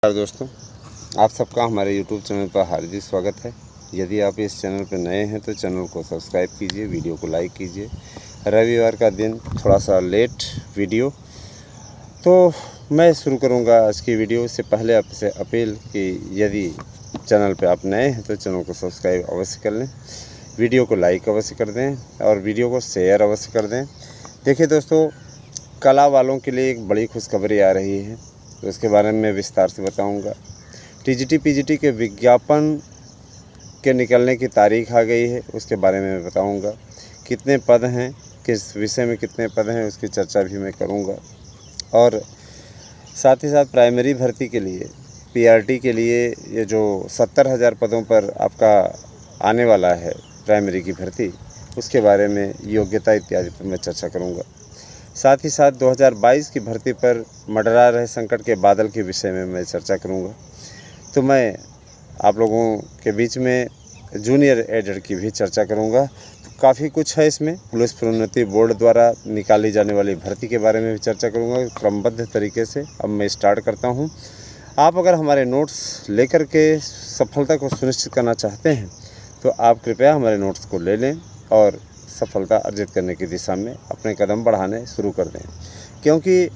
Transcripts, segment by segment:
नमस्कार दोस्तों, आप सबका हमारे YouTube चैनल पर हार्दिक स्वागत है। यदि आप इस चैनल पर नए हैं तो चैनल को सब्सक्राइब कीजिए, वीडियो को लाइक कीजिए। रविवार का दिन थोड़ा सा लेट वीडियो, तो मैं शुरू करूंगा आज की वीडियो। से पहले आपसे अपील कि यदि चैनल पर आप नए हैं तो चैनल को सब्सक्राइब अवश्य कर लें, वीडियो को लाइक अवश्य कर दें और वीडियो को शेयर अवश्य कर दें। देखिए दोस्तों, कला वालों के लिए एक बड़ी खुशखबरी आ रही है, तो इसके बारे में विस्तार से बताऊंगा। टीजीटी पीजीटी के विज्ञापन के निकलने की तारीख आ गई है, उसके बारे में मैं बताऊंगा। कितने पद हैं, किस विषय में कितने पद हैं, उसकी चर्चा भी मैं करूंगा। और साथ ही साथ प्राइमरी भर्ती के लिए, पीआरटी के लिए ये जो 70,000 पदों पर आपका आने वाला है प्राइमरी की भर्ती, उसके बारे में योग्यता इत्यादि पर मैं चर्चा करूँगा। साथ ही साथ 2022 की भर्ती पर मंडरा रहे संकट के बादल के विषय में मैं चर्चा करूंगा। तो मैं आप लोगों के बीच में जूनियर एडेड की भी चर्चा करूंगा। तो काफ़ी कुछ है इसमें। पुलिस प्रोन्नति बोर्ड द्वारा निकाली जाने वाली भर्ती के बारे में भी चर्चा करूंगा क्रमबद्ध तरीके से। अब मैं स्टार्ट करता हूं। आप अगर हमारे नोट्स लेकर के सफलता को सुनिश्चित करना चाहते हैं तो आप कृपया हमारे नोट्स को ले लें और सफलता अर्जित करने की दिशा में अपने कदम बढ़ाने शुरू कर दें, क्योंकि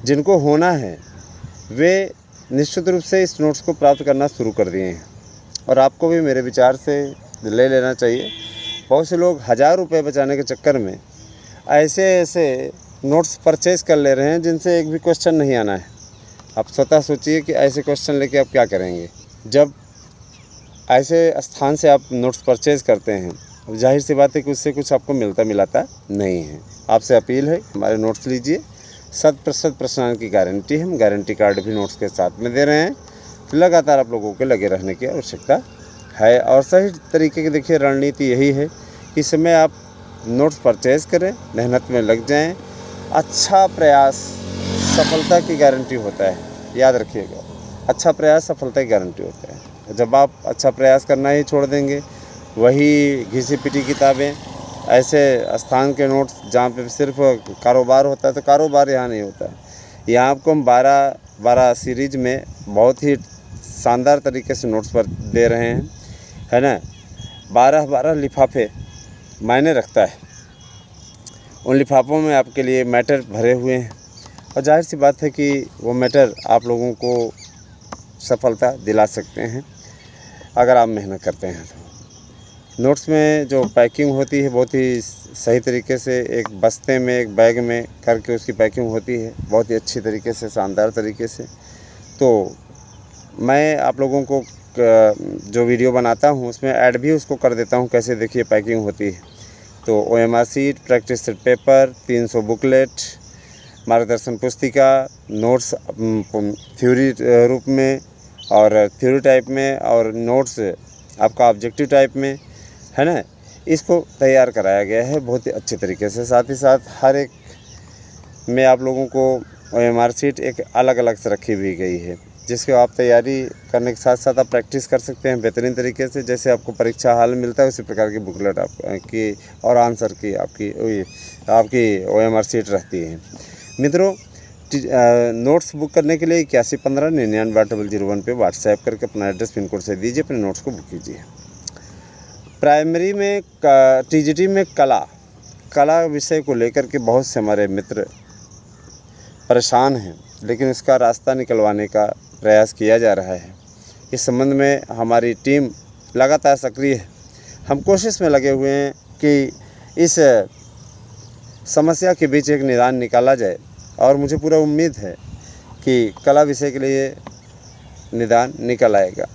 जिनको होना है वे निश्चित रूप से इस नोट्स को प्राप्त करना शुरू कर दिए हैं। और आपको भी मेरे विचार से ले लेना चाहिए। बहुत से लोग 1000 रुपये बचाने के चक्कर में ऐसे नोट्स परचेज़ कर ले रहे हैं जिनसे एक भी क्वेश्चन नहीं आना है। आप स्वतः सोचिए कि ऐसे क्वेश्चन लेके आप क्या करेंगे। जब ऐसे स्थान से आप नोट्स परचेज़ करते हैं, जाहिर सी बात है कि उससे कुछ आपको मिलाता नहीं है। आपसे अपील है, हमारे नोट्स लीजिए। 100% प्रश्नांक की गारंटी है, हम गारंटी कार्ड भी नोट्स के साथ में दे रहे हैं। तो लगातार आप लोगों के लगे रहने की आवश्यकता है। और सही तरीके की देखिए रणनीति यही है कि इस समय आप नोट्स परचेज़ करें, मेहनत में लग जाएं। अच्छा प्रयास सफलता की गारंटी होता है, याद रखिएगा। अच्छा प्रयास सफलता की गारंटी होता है। जब आप अच्छा प्रयास करना ही छोड़ देंगे, वही घिसी पिटी किताबें, ऐसे स्थान के नोट्स जहाँ पे सिर्फ कारोबार होता है, तो कारोबार यहाँ नहीं होता है। यहाँ आपको हम 12 सीरीज में बहुत ही शानदार तरीके से नोट्स पर दे रहे हैं, है ना। 12 लिफाफे मायने रखता है। उन लिफाफों में आपके लिए मैटर भरे हुए हैं और जाहिर सी बात है कि वो मैटर आप लोगों को सफलता दिला सकते हैं अगर आप मेहनत करते हैं तो। नोट्स में जो पैकिंग होती है बहुत ही सही तरीके से एक बस्ते में, एक बैग में करके उसकी पैकिंग होती है, बहुत ही अच्छी तरीके से, शानदार तरीके से। तो मैं आप लोगों को जो वीडियो बनाता हूँ उसमें ऐड भी उसको कर देता हूँ, कैसे देखिए पैकिंग होती है। तो OMR sheet, practice set paper, 300 booklet, मार्गदर्शन पुस्तिका, नोट्स थ्योरी रूप में और थ्योरी टाइप में, और नोट्स आपका ऑब्जेक्टिव टाइप में, है ना। इसको तैयार कराया गया है बहुत ही अच्छे तरीके से। साथ ही साथ हर एक में आप लोगों को OMR शीट एक अलग अलग से रखी भी गई है, जिसको आप तैयारी करने के साथ साथ आप प्रैक्टिस कर सकते हैं बेहतरीन तरीके से। जैसे आपको परीक्षा हाल मिलता है उसी प्रकार की बुकलेट आपकी और आंसर की आपकी OMR शीट रहती है। मित्रों, नोट्स बुक करने के लिए 8115998001 पे व्हाट्सएप करके अपना एड्रेस पिन कोड से दीजिए, अपने नोट्स को बुक कीजिए। प्राइमरी में टीजीटी में कला विषय को लेकर के बहुत से हमारे मित्र परेशान हैं, लेकिन इसका रास्ता निकलवाने का प्रयास किया जा रहा है। इस संबंध में हमारी टीम लगातार सक्रिय है। हम कोशिश में लगे हुए हैं कि इस समस्या के बीच एक निदान निकाला जाए, और मुझे पूरा उम्मीद है कि कला विषय के लिए निदान निकल आएगा।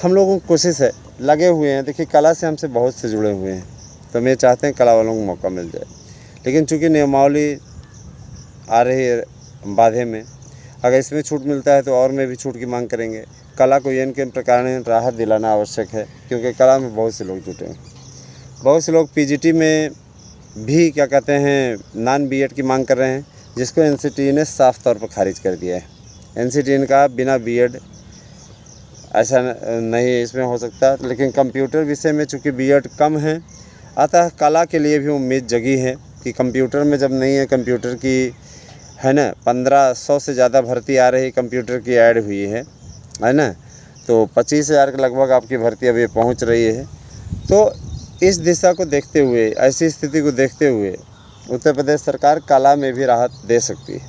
हम लोगों की कोशिश है, लगे हुए हैं। देखिए, कला से हमसे बहुत से जुड़े हुए हैं, तो हम ये चाहते हैं कला वालों को मौका मिल जाए। लेकिन चूँकि नियमावली आ रही है बाधे में, अगर इसमें छूट मिलता है तो और में भी छूट की मांग करेंगे। कला को इन के प्रकार राहत दिलाना आवश्यक है, क्योंकि कला में बहुत से लोग जुटे हैं। बहुत से लोग पीजीटी में भी क्या कहते हैं नॉन बीएड की मांग कर रहे हैं, जिसको NCTE ने साफ तौर पर खारिज कर दिया है। NCTE ने कहा बिना बीएड ऐसा नहीं इसमें हो सकता। लेकिन कंप्यूटर विषय में चूँकि बीएड कम है, अतः कला के लिए भी उम्मीद जगी है कि कंप्यूटर में जब नहीं है, कंप्यूटर की है ना। 1500 से ज़्यादा भर्ती आ रही कंप्यूटर की ऐड हुई है ना। तो 25,000 के लगभग आपकी भर्ती अभी पहुंच रही है। तो इस दिशा को देखते हुए, ऐसी स्थिति को देखते हुए उत्तर प्रदेश सरकार कला में भी राहत दे सकती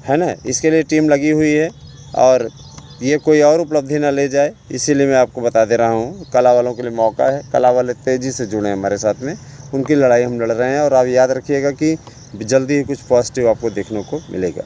है ना। इसके लिए टीम लगी हुई है और ये कोई और उपलब्धि ना ले जाए, इसीलिए मैं आपको बता दे रहा हूँ। कला वालों के लिए मौका है, कला वाले तेज़ी से जुड़े हमारे साथ में, उनकी लड़ाई हम लड़ रहे हैं। और आप याद रखिएगा कि जल्दी ही कुछ पॉजिटिव आपको देखने को मिलेगा।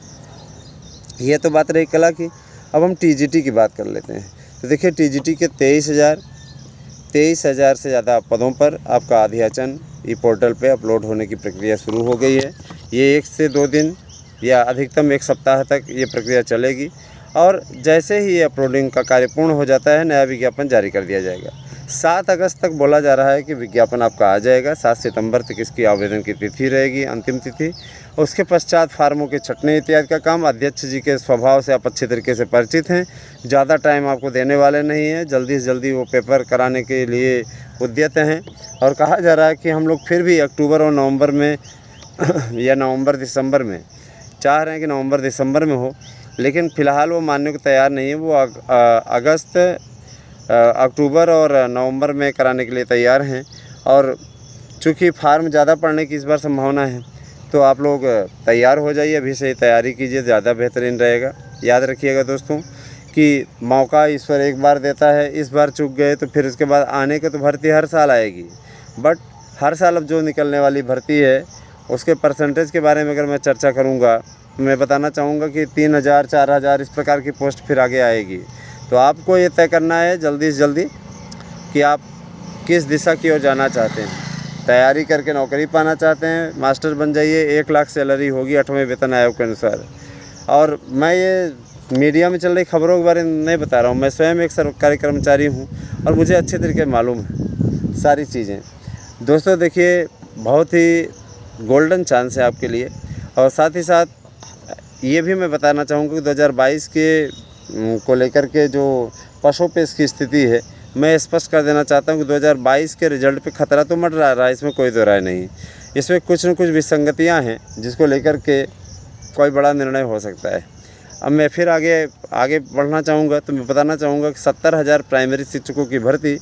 ये तो बात रही कला की। अब हम टीजीटी की बात कर लेते हैं। तो देखिए, टीजीटी के 23,000 से ज़्यादा पदों पर आपका अध्याचन ई पोर्टल पे अपलोड होने की प्रक्रिया शुरू हो गई है। ये 1 से 2 दिन या अधिकतम 1 सप्ताह तक ये प्रक्रिया चलेगी और जैसे ही ये अपलोडिंग का कार्य पूर्ण हो जाता है, नया विज्ञापन जारी कर दिया जाएगा। 7 अगस्त तक बोला जा रहा है कि विज्ञापन आपका आ जाएगा। 7 सितंबर तक इसकी आवेदन की तिथि रहेगी, अंतिम तिथि। उसके पश्चात फार्मों के छँटने इत्यादि का काम। अध्यक्ष जी के स्वभाव से आप अच्छे तरीके से परिचित हैं, ज़्यादा टाइम आपको देने वाले नहीं हैं, जल्दी से जल्दी वो पेपर कराने के लिए उद्यत हैं। और कहा जा रहा है कि हम लोग फिर भी अक्टूबर और नवंबर में या नवंबर दिसंबर में चाह रहे हैं कि नवंबर दिसंबर में हो, लेकिन फ़िलहाल वो मानने को तैयार नहीं है। वो अक्टूबर और नवंबर में कराने के लिए तैयार हैं। और चूँकि फार्म ज़्यादा पड़ने की इस बार संभावना है, तो आप लोग तैयार हो जाइए, अभी से ही तैयारी कीजिए, ज़्यादा बेहतरीन रहेगा। याद रखिएगा दोस्तों कि मौका ईश्वर एक बार देता है, इस बार चूक गए तो फिर उसके बाद आने के तो भर्ती हर साल आएगी। बट हर साल अब जो निकलने वाली भर्ती है उसके परसेंटेज के बारे में अगर मैं चर्चा करूँगा, मैं बताना चाहूँगा कि 3,000 4,000 इस प्रकार की पोस्ट फिर आगे आएगी। तो आपको ये तय करना है जल्दी से जल्दी कि आप किस दिशा की ओर जाना चाहते हैं। तैयारी करके नौकरी पाना चाहते हैं, मास्टर बन जाइए, 1 लाख सैलरी होगी 8वें वेतन आयोग के अनुसार। और मैं ये मीडिया में चल रही खबरों के बारे में नहीं बता रहा हूँ, मैं स्वयं एक सरकारी कर्मचारी हूँ और मुझे अच्छे तरीके मालूम है सारी चीज़ें। दोस्तों देखिए, बहुत ही गोल्डन चांस है आपके लिए। और साथ ही साथ ये भी मैं बताना चाहूँगा कि 2022 के को लेकर के जो पशुपेश की स्थिति है, मैं स्पष्ट कर देना चाहता हूँ कि 2022 के रिजल्ट पे खतरा तो मंडरा रहा है, इसमें कोई दो राय नहीं। इसमें कुछ न कुछ विसंगतियाँ हैं जिसको लेकर के कोई बड़ा निर्णय हो सकता है। अब मैं फिर आगे बढ़ना चाहूँगा तो मैं बताना चाहूँगा कि 70,000 प्राइमरी शिक्षकों की भर्ती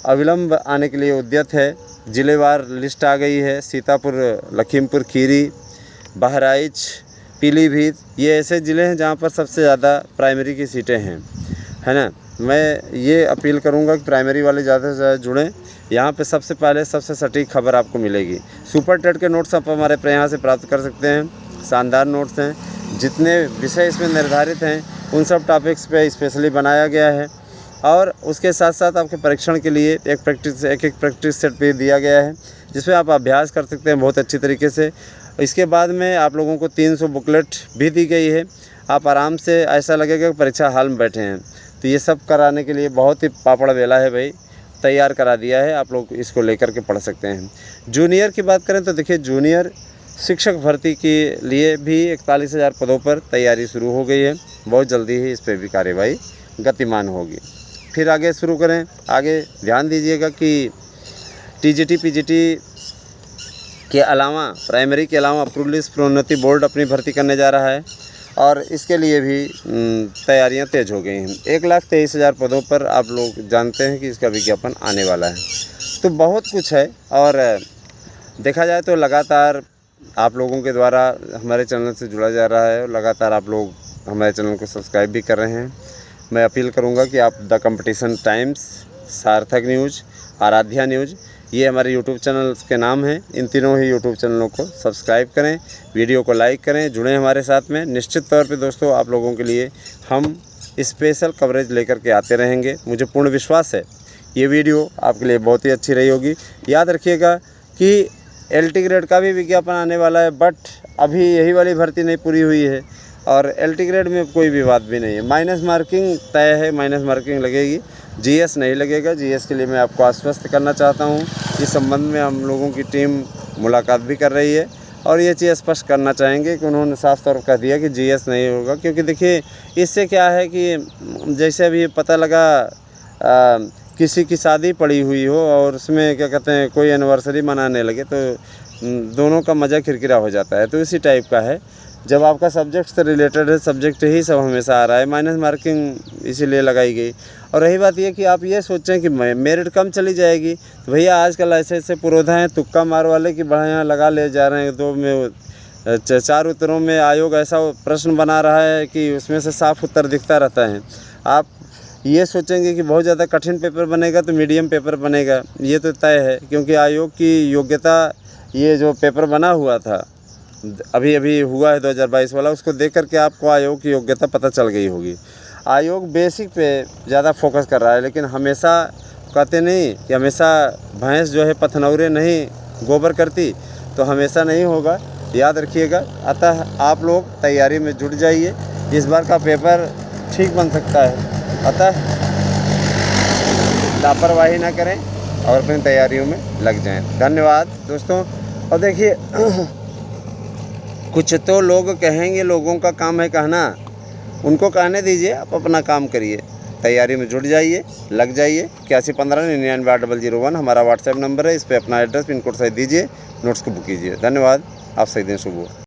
अविलंब आने के लिए उद्यत है। जिलेवार लिस्ट आ गई है। सीतापुर, लखीमपुर खीरी, बहराइच, पीलीभीत, ये ऐसे ज़िले हैं जहाँ पर सबसे ज़्यादा प्राइमरी की सीटें हैं, है ना। मैं ये अपील करूँगा कि प्राइमरी वाले ज़्यादा से ज़्यादा जुड़ें। यहाँ पे सबसे पहले सबसे सटीक खबर आपको मिलेगी। सुपर टेट के नोट्स आप हमारे यहाँ से प्राप्त कर सकते हैं। शानदार नोट्स हैं, जितने विषय इसमें निर्धारित हैं उन सब टॉपिक्स पे स्पेशली बनाया गया है। और उसके साथ साथ आपके परीक्षण के लिए एक प्रैक्टिस सेट भी दिया गया है जिसमें आप अभ्यास कर सकते हैं बहुत अच्छी तरीके से। इसके बाद में आप लोगों को 300 बुकलेट भी दी गई है। आप आराम से, ऐसा लगेगा कि परीक्षा हॉल में बैठे हैं। तो ये सब कराने के लिए बहुत ही पापड़ बेला है भाई, तैयार करा दिया है। आप लोग इसको लेकर के पढ़ सकते हैं। जूनियर की बात करें तो देखिए, जूनियर शिक्षक भर्ती के लिए भी 41,000 पदों पर तैयारी शुरू हो गई है। बहुत जल्दी ही इस पर भी कार्यवाही गतिमान होगी। फिर आगे शुरू करें, आगे ध्यान दीजिएगा कि टीजीटी पीजीटी के अलावा, प्राइमरी के अलावा अप्रूवल लिस्ट प्रोन्नति बोर्ड अपनी भर्ती करने जा रहा है और इसके लिए भी तैयारियां तेज़ हो गई हैं। 1,23,000 पदों पर आप लोग जानते हैं कि इसका विज्ञापन आने वाला है। तो बहुत कुछ है और देखा जाए तो लगातार आप लोगों के द्वारा हमारे चैनल से जुड़ा जा रहा है और लगातार आप लोग हमारे चैनल को सब्सक्राइब भी कर रहे हैं। मैं अपील करूंगा कि आप द कंपटीशन टाइम्स, सार्थक न्यूज़, आराध्या न्यूज़, ये हमारे यूट्यूब चैनल के नाम हैं। इन तीनों ही यूट्यूब चैनलों को सब्सक्राइब करें, वीडियो को लाइक करें, जुड़ें हमारे साथ में। निश्चित तौर पे दोस्तों आप लोगों के लिए हम स्पेशल कवरेज लेकर के आते रहेंगे। मुझे पूर्ण विश्वास है ये वीडियो आपके लिए बहुत ही अच्छी रही होगी। याद रखिएगा कि LT ग्रेड का भी विज्ञापन आने वाला है, बट अभी यही वाली भर्ती नहीं पूरी हुई है और LT ग्रेड में कोई विवाद भी नहीं है। माइनस मार्किंग तय है, माइनस मार्किंग लगेगी, GS नहीं लगेगा। GS के लिए मैं आपको आश्वस्त करना चाहता हूँ। इस संबंध में हम लोगों की टीम मुलाकात भी कर रही है और ये चीज़ स्पष्ट करना चाहेंगे कि उन्होंने साफ तौर पर कह दिया कि GS नहीं होगा। क्योंकि देखिए, इससे क्या है कि जैसे अभी पता लगा किसी की शादी पड़ी हुई हो और उसमें क्या कहते हैं कोई एनिवर्सरी मनाने लगे तो दोनों का मज़ा किरकिरा हो जाता है, तो इसी टाइप का है। जब आपका सब्जेक्ट से रिलेटेड है, सब्जेक्ट ही सब हमेशा आ रहा है, माइनस मार्किंग इसीलिए लगाई गई। और रही बात ये कि आप ये सोचें कि मेरिट कम चली जाएगी, तो भैया आजकल ऐसे ऐसे पुरोधा हैं तुक्का मार वाले कि बड़ा यहाँ लगा ले जा रहे हैं। 2 में 4 उत्तरों में आयोग ऐसा प्रश्न बना रहा है कि उसमें से साफ उत्तर दिखता रहता है। आप ये सोचेंगे कि बहुत ज़्यादा कठिन पेपर बनेगा तो मीडियम पेपर बनेगा, ये तो तय है, क्योंकि आयोग की योग्यता, ये जो पेपर बना हुआ था अभी अभी हुआ है 2022 वाला, उसको देख कर के आपको आयोग की योग्यता पता चल गई होगी। आयोग बेसिक पे ज़्यादा फोकस कर रहा है, लेकिन हमेशा कहते नहीं कि हमेशा भैंस जो है पथनौरे नहीं गोबर करती, तो हमेशा नहीं होगा, याद रखिएगा। अतः आप लोग तैयारी में जुट जाइए, इस बार का पेपर ठीक बन सकता है। अतः लापरवाही ना करें और अपनी तैयारियों में लग जाएं। धन्यवाद दोस्तों। और देखिए कुछ तो लोग कहेंगे, लोगों का काम है कहना, उनको कहने दीजिए, आप अपना काम करिए, तैयारी में जुट जाइए, लग जाइए। 8115998001 हमारा व्हाट्सएप नंबर है, इस पर अपना एड्रेस पिन कोड सहित दीजिए, नोट्स को बुक कीजिए। धन्यवाद, आप सही दिन शुभ हो।